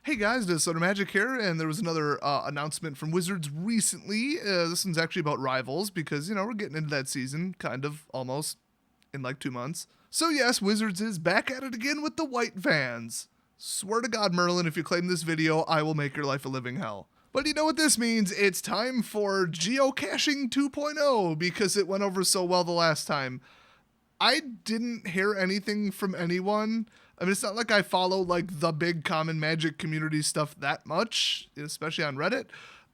Hey guys, this is Soda Magic here, and there was another announcement from Wizards recently. This one's actually about Rivals because, we're getting into that season, kind of, almost, in like 2 months. So yes, Wizards is back at it again with the white vans. Swear to God, Merlin, if you claim this video, I will make your life a living hell. But you know what this means? It's time for Geocaching 2.0 because it went over so well the last time. I didn't hear anything from anyone. I mean, it's not like I follow like the big common magic community stuff that much, especially on Reddit.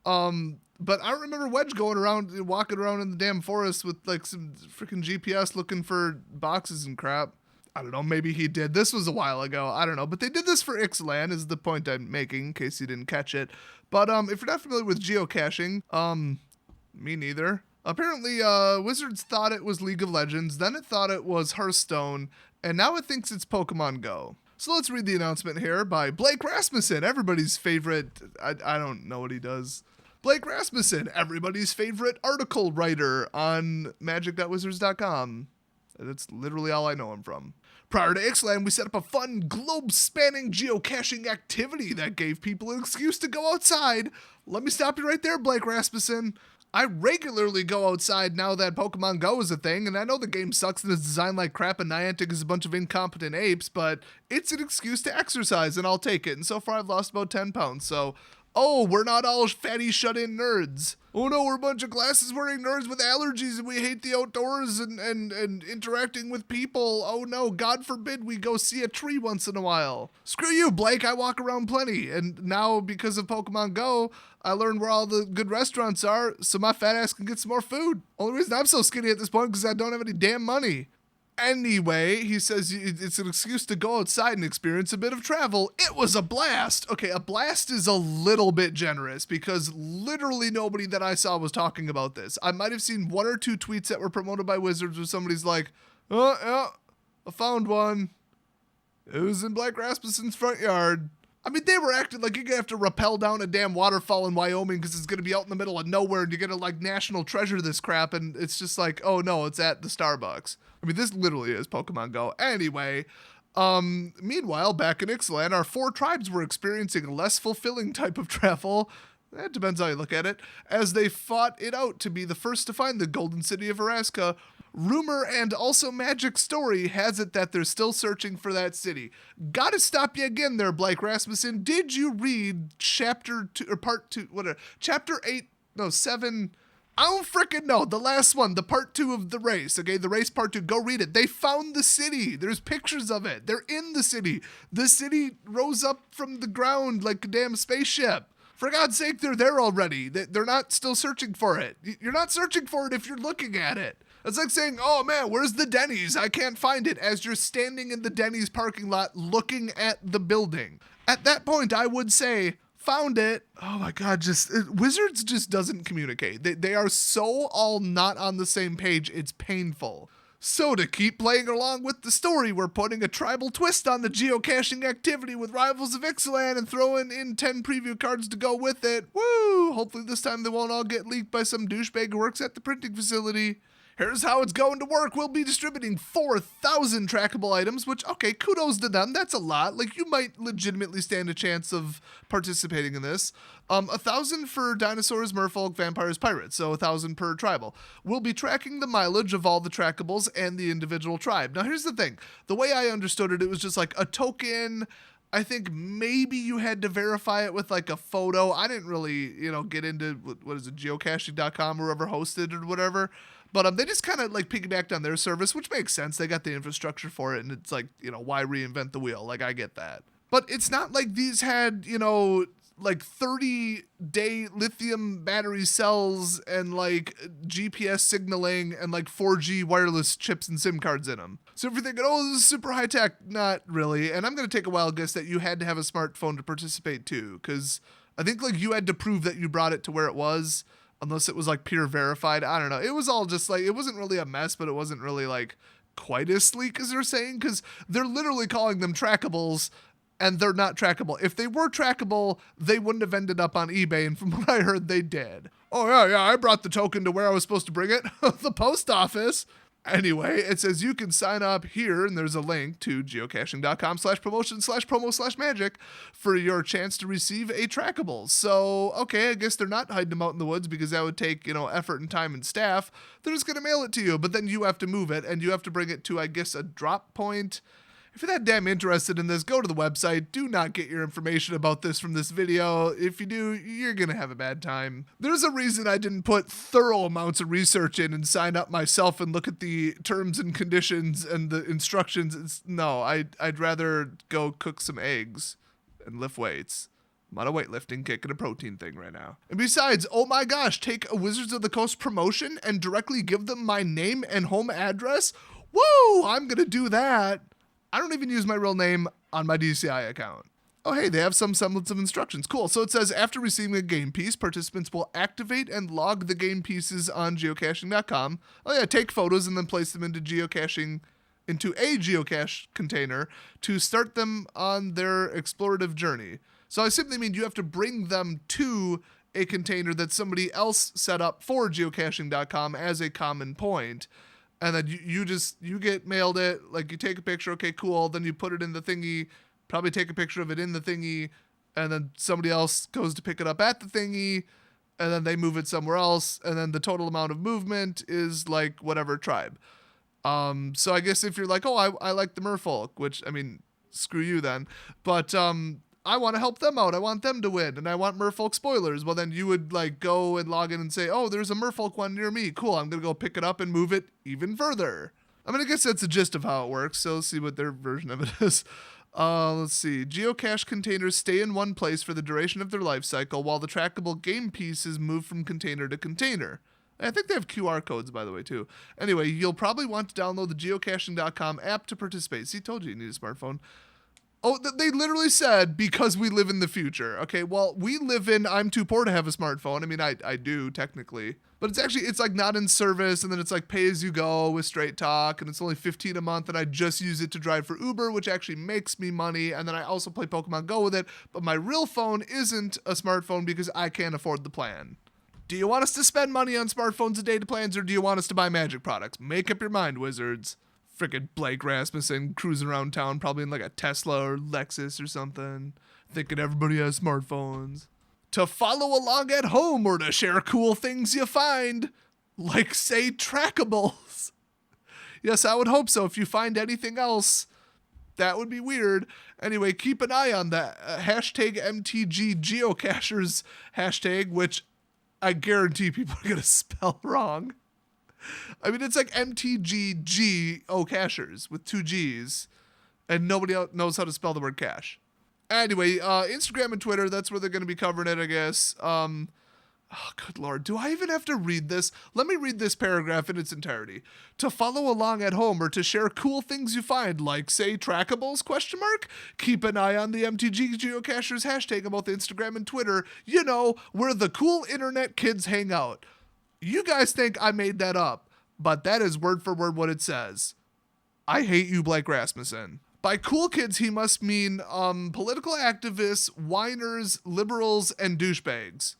But I remember Wedge walking around in the damn forest with like some freaking GPS looking for boxes and crap. I don't know, maybe he did. This was a while ago. I don't know. But they did this for Ixalan is the point I'm making in case you didn't catch it. But if you're not familiar with geocaching, me neither. Apparently, Wizards thought it was League of Legends, then it thought it was Hearthstone, and now it thinks it's Pokemon Go. So let's read the announcement here by Blake Rasmussen, everybody's favorite, I don't know what he does. Blake Rasmussen, everybody's favorite article writer on magic.wizards.com. That's literally all I know him from. Prior to Ixalan, we set up a fun, globe-spanning geocaching activity that gave people an excuse to go outside. Let me stop you right there, Blake Rasmussen. I regularly go outside now that Pokemon Go is a thing, and I know the game sucks and is designed like crap and Niantic is a bunch of incompetent apes, but it's an excuse to exercise, and I'll take it. And so far, I've lost about 10 pounds, so... Oh, we're not all fatty shut-in nerds. Oh no, we're a bunch of glasses-wearing nerds with allergies and we hate the outdoors and interacting with people. Oh no, God forbid we go see a tree once in a while. Screw you, Blake, I walk around plenty. And now, because of Pokemon Go, I learned where all the good restaurants are, so my fat ass can get some more food. Only reason I'm so skinny at this point is because I don't have any damn money. Anyway, he says it's an excuse to go outside and experience a bit of travel. It was a blast. Okay, a blast is a little bit generous because literally nobody that I saw was talking about this. I might have seen 1 or 2 tweets that were promoted by Wizards where somebody's like, oh, yeah, I found one. It was in Blake Rasmussen's front yard. I mean, they were acting like you're going to have to rappel down a damn waterfall in Wyoming because it's going to be out in the middle of nowhere and you're going to, like, national treasure this crap. And it's just like, oh, no, it's at the Starbucks. I mean, this literally is Pokemon Go. Anyway, meanwhile, back in Ixalan, our 4 tribes were experiencing a less fulfilling type of travel. It depends how you look at it. As they fought it out to be the first to find the golden city of Araska, rumor and also magic story has it that they're still searching for that city. Gotta stop you again there, Blake Rasmussen. Did you read chapter 2 or part 2, whatever, chapter 8, no, 7, I don't frickin' know, the last one, the part 2 of the race, okay, the race part 2, go read it. They found the city. There's pictures of it. They're in the city. The city rose up from the ground like a damn spaceship. For God's sake, they're there already. They're not still searching for it. You're not searching for it if you're looking at it. It's like saying, oh man, where's the Denny's? I can't find it, as you're standing in the Denny's parking lot looking at the building. At that point, I would say, found it. Oh my God, Wizards just doesn't communicate. They are so all not on the same page, it's painful. So to keep playing along with the story, we're putting a tribal twist on the geocaching activity with Rivals of Ixalan and throwing in 10 preview cards to go with it. Woo! Hopefully this time they won't all get leaked by some douchebag who works at the printing facility. Here's how it's going to work. We'll be distributing 4,000 trackable items, which, okay, kudos to them. That's a lot. Like, you might legitimately stand a chance of participating in this. 1,000 for dinosaurs, merfolk, vampires, pirates, so 1,000 per tribal. We'll be tracking the mileage of all the trackables and the individual tribe. Now, here's the thing. The way I understood it, it was just like a token. I think maybe you had to verify it with like a photo. I didn't really, get into, what is it, geocaching.com or whoever hosted or whatever. But they just kind of like piggybacked on their service, which makes sense. They got the infrastructure for it, and it's like, why reinvent the wheel? Like, I get that. But it's not like these had, like 30-day lithium battery cells and like GPS signaling and like 4G wireless chips and SIM cards in them. So if you're thinking, oh, this is super high tech, not really. And I'm going to take a wild guess that you had to have a smartphone to participate too, because I think like you had to prove that you brought it to where it was. Unless it was like peer verified. I don't know. It was all just like, it wasn't really a mess, but it wasn't really like quite as sleek as they're saying, because they're literally calling them trackables and they're not trackable. If they were trackable, they wouldn't have ended up on eBay. And from what I heard, they did. Oh yeah, I brought the token to where I was supposed to bring it. The post office. Anyway, it says you can sign up here, and there's a link to geocaching.com/promotion/promo/magic for your chance to receive a trackable. So, okay, I guess they're not hiding them out in the woods because that would take, effort and time and staff. They're just going to mail it to you, but then you have to move it, and you have to bring it to, I guess, a drop point. If you're that damn interested in this, go to the website. Do not get your information about this from this video. If you do, you're going to have a bad time. There's a reason I didn't put thorough amounts of research in and sign up myself and look at the terms and conditions and the instructions. I'd rather go cook some eggs and lift weights. I'm on a weightlifting kick and a protein thing right now. And besides, oh my gosh, take a Wizards of the Coast promotion and directly give them my name and home address? Woo! I'm going to do that. I don't even use my real name on my DCI account. Oh, hey, they have some semblance of instructions. Cool. So it says, after receiving a game piece, participants will activate and log the game pieces on geocaching.com. Oh, yeah, take photos and then place them into a geocache container to start them on their explorative journey. So I simply mean you have to bring them to a container that somebody else set up for geocaching.com as a common point. And then you get mailed it, like you take a picture, okay, cool, then you put it in the thingy, probably take a picture of it in the thingy, and then somebody else goes to pick it up at the thingy, and then they move it somewhere else, and then the total amount of movement is like whatever tribe. So I guess if you're like, oh, I like the merfolk, which, I mean, screw you then, but I want to help them out. I want them to win, and I want merfolk spoilers. Well, then you would like go and log in and say, oh, there's a merfolk one near me. Cool, I'm going to go pick it up and move it even further. I mean, I guess that's the gist of how it works, so let's see what their version of it is. Let's see. Geocache containers stay in one place for the duration of their life cycle, while the trackable game pieces move from container to container. I think they have QR codes, by the way, too. Anyway, you'll probably want to download the geocaching.com app to participate. See, told you need a smartphone. Oh, they literally said, because we live in the future. Okay, well, I'm too poor to have a smartphone. I mean, I do, technically. But it's like not in service, and then it's like pay as you go with Straight Talk, and it's only $15 a month, and I just use it to drive for Uber, which actually makes me money, and then I also play Pokemon Go with it. But my real phone isn't a smartphone because I can't afford the plan. Do you want us to spend money on smartphones and data plans, or do you want us to buy magic products? Make up your mind, Wizards. Frickin' Blake Rasmussen cruising around town, probably in like a Tesla or Lexus or something, thinking everybody has smartphones. To follow along at home or to share cool things you find, like, say, trackables. Yes, I would hope so. If you find anything else, that would be weird. Anyway, keep an eye on that hashtag MTG Geocachers hashtag, which I guarantee people are going to spell wrong. I mean, it's like MTG Geocachers with 2 G's, and nobody else knows how to spell the word cache. Anyway, Instagram and Twitter, that's where they're going to be covering it, I guess. Oh, good Lord. Do I even have to read this? Let me read this paragraph in its entirety. To follow along at home or to share cool things you find, like, say, trackables, ? Keep an eye on the MTG Geocachers hashtag on both Instagram and Twitter. You know, where the cool internet kids hang out. You guys think I made that up, but that is word for word what it says. I hate you, Blake Rasmussen. By cool kids, he must mean political activists, whiners, liberals, and douchebags.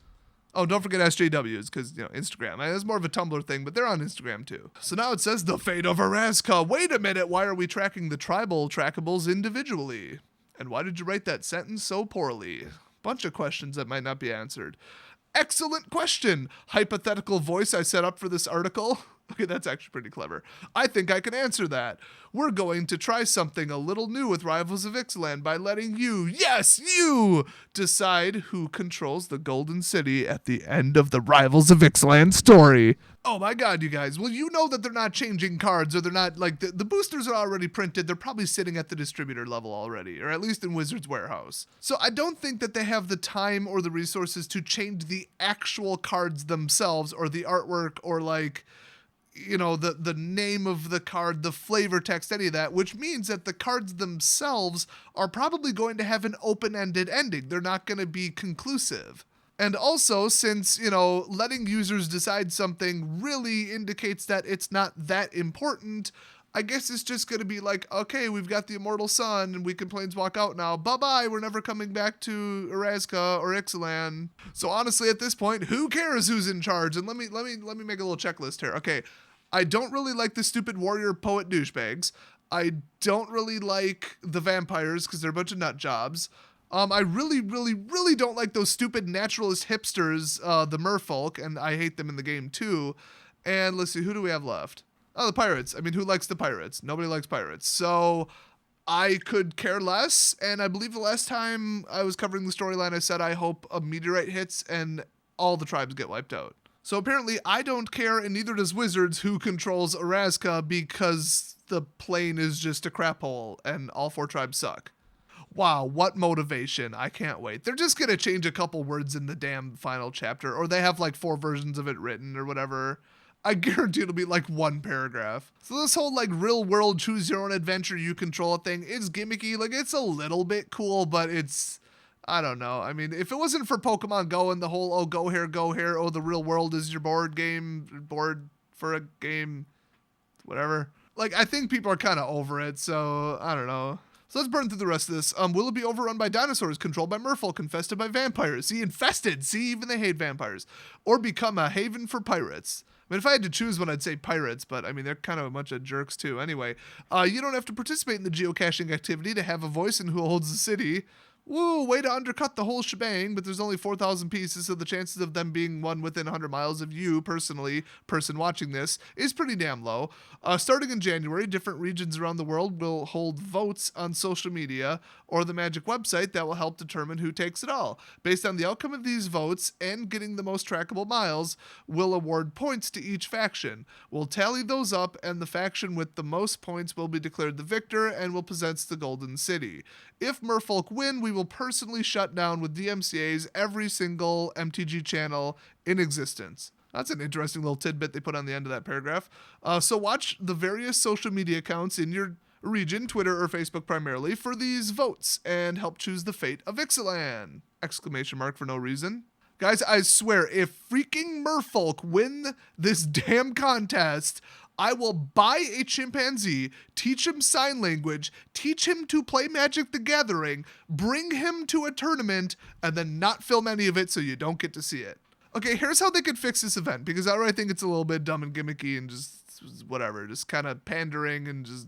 Oh, don't forget SJWs, because, Instagram. It's more of a Tumblr thing, but they're on Instagram, too. So now it says, the fate of Araska. Wait a minute, why are we tracking the tribal trackables individually? And why did you write that sentence so poorly? Bunch of questions that might not be answered. Excellent question. Hypothetical voice I set up for this article. Okay, that's actually pretty clever. I think I can answer that. We're going to try something a little new with Rivals of Ixalan by letting you, yes, you, decide who controls the Golden City at the end of the Rivals of Ixalan story. Oh my god, you guys. Well, you know that they're not changing cards, or they're not, like, the boosters are already printed. They're probably sitting at the distributor level already, or at least in Wizards Warehouse. So I don't think that they have the time or the resources to change the actual cards themselves, or the artwork, or, like, the name of the card, the flavor text, any of that, which means that the cards themselves are probably going to have an open-ended ending. They're not going to be conclusive. And also, since, letting users decide something really indicates that it's not that important, I guess it's just going to be like, okay, we've got the Immortal Sun, and we can planeswalk out now. Bye-bye, we're never coming back to Araska or Ixalan. So honestly, at this point, who cares who's in charge? And let me make a little checklist here. Okay, I don't really like the stupid warrior poet douchebags. I don't really like the vampires because they're a bunch of nut jobs. I really, really, really don't like those stupid naturalist hipsters, the merfolk, and I hate them in the game too. And let's see, who do we have left? Oh, the pirates. I mean, who likes the pirates? Nobody likes pirates. So I could care less. And I believe the last time I was covering the storyline, I said I hope a meteorite hits and all the tribes get wiped out. So apparently I don't care, and neither does Wizards, who controls Erazka, because the plane is just a crap hole and all 4 tribes suck. Wow, what motivation. I can't wait. They're just going to change a couple words in the damn final chapter, or they have like 4 versions of it written or whatever. I guarantee it'll be like 1 paragraph. So this whole like real world choose your own adventure, you control it thing is gimmicky. Like it's a little bit cool, but it's, I don't know. I mean, if it wasn't for Pokemon Go and the whole, oh, go here, oh, the real world is your board for a game, whatever. Like, I think people are kind of over it, so I don't know. So let's burn through the rest of this. Will it be overrun by dinosaurs, controlled by merfolk, infested by vampires? See, infested. See, even they hate vampires. Or become a haven for pirates. I mean, if I had to choose one, I'd say pirates, but I mean, they're kind of a bunch of jerks too. Anyway, you don't have to participate in the geocaching activity to have a voice in who holds the city. Woo, way to undercut the whole shebang, but there's only 4,000 pieces, so the chances of them being one within 100 miles of you, personally, person watching this, is pretty damn low. Starting in January, different regions around the world will hold votes on social media or the Magic website that will help determine who takes it all. Based on the outcome of these votes and getting the most trackable miles, we'll award points to each faction. We'll tally those up, and the faction with the most points will be declared the victor and will possess the Golden City. If Merfolk win, we will personally shut down with DMCAs every single MTG channel in existence. That's an interesting little tidbit they put on the end of that paragraph. So watch the various social media accounts in your region, Twitter or Facebook primarily, for these votes and help choose the fate of Ixalan! Exclamation mark for no reason. Guys, I swear, if freaking Merfolk win this damn contest, I will buy a chimpanzee, teach him sign language, teach him to play Magic the Gathering, bring him to a tournament, and then not film any of it so you don't get to see it. Okay, here's how they could fix this event, because I already think it's a little bit dumb and gimmicky and just whatever, just kind of pandering and just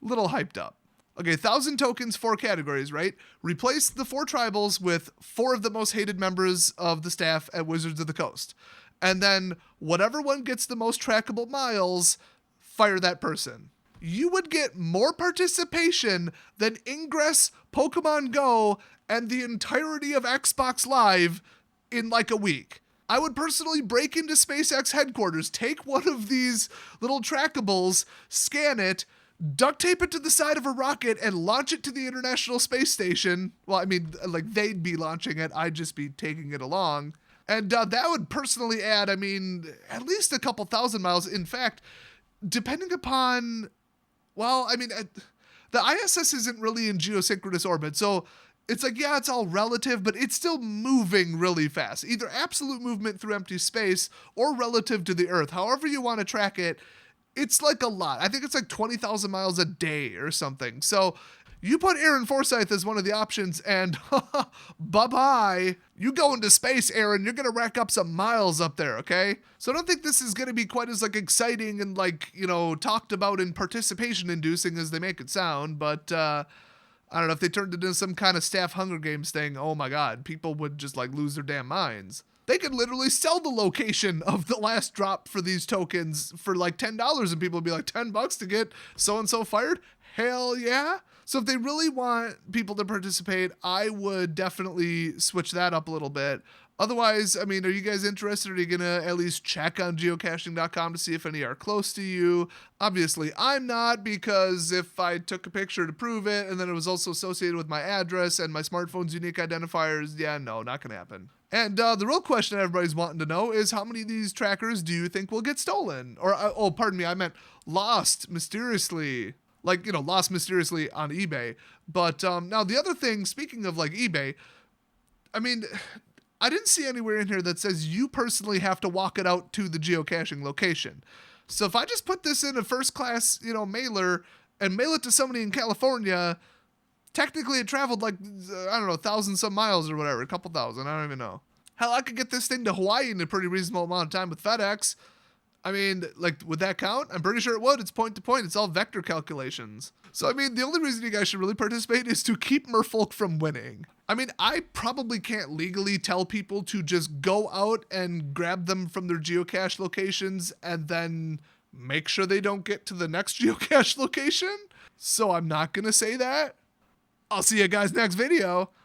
a little hyped up. Okay, 1,000 tokens, 4 categories, right? Replace the 4 tribals with 4 of the most hated members of the staff at Wizards of the Coast. And then whatever one gets the most trackable miles, fire that person. You would get more participation than Ingress, Pokemon Go, and the entirety of Xbox Live in like a week. I would personally break into SpaceX headquarters, take one of these little trackables, scan it, duct tape it to the side of a rocket, and launch it to the International Space Station. Well, I mean, like, they'd be launching it, I'd just be taking it along. And that would personally add, I mean, at least a couple thousand miles. In fact, depending upon, well, I mean, the ISS isn't really in geosynchronous orbit, so it's like, yeah, it's all relative, but it's still moving really fast. Either absolute movement through empty space or relative to the Earth. However you want to track it, it's like a lot. I think it's like 20,000 miles a day or something. So you put Aaron Forsyth as one of the options, and bye-bye. You go into space, Aaron. You're going to rack up some miles up there, okay? So I don't think this is going to be quite as, like, exciting and, like, you know, talked about and participation-inducing as they make it sound, but, I don't know, if they turned it into some kind of staff Hunger Games thing, oh my god, people would just, like, lose their damn minds. They could literally sell the location of the last drop for these tokens for, like, $10, and people would be like, $10 to get so-and-so fired? Hell yeah! So if they really want people to participate, I would definitely switch that up a little bit. Otherwise, I mean, are you guys interested? Are you going to at least check on geocaching.com to see if any are close to you? Obviously, I'm not, because if I took a picture to prove it and then it was also associated with my address and my smartphone's unique identifiers, yeah, no, not going to happen. And the real question everybody's wanting to know is, how many of these trackers do you think will get stolen? Or, oh, pardon me, I meant lost mysteriously. Like, you know, lost mysteriously on eBay. But now the other thing, speaking of like eBay, I mean, I didn't see anywhere in here that says you personally have to walk it out to the geocaching location. So if I just put this in a first class, you know, mailer and mail it to somebody in California, technically it traveled like, I don't know, 1,000 some miles or whatever, a couple thousand, I don't even know. Hell, I could get this thing to Hawaii in a pretty reasonable amount of time with FedEx. I mean, like, would that count? I'm pretty sure it would. It's point to point. It's all vector calculations. So, I mean, the only reason you guys should really participate is to keep Merfolk from winning. I mean, I probably can't legally tell people to just go out and grab them from their geocache locations and then make sure they don't get to the next geocache location. So I'm not going to say that. I'll see you guys next video.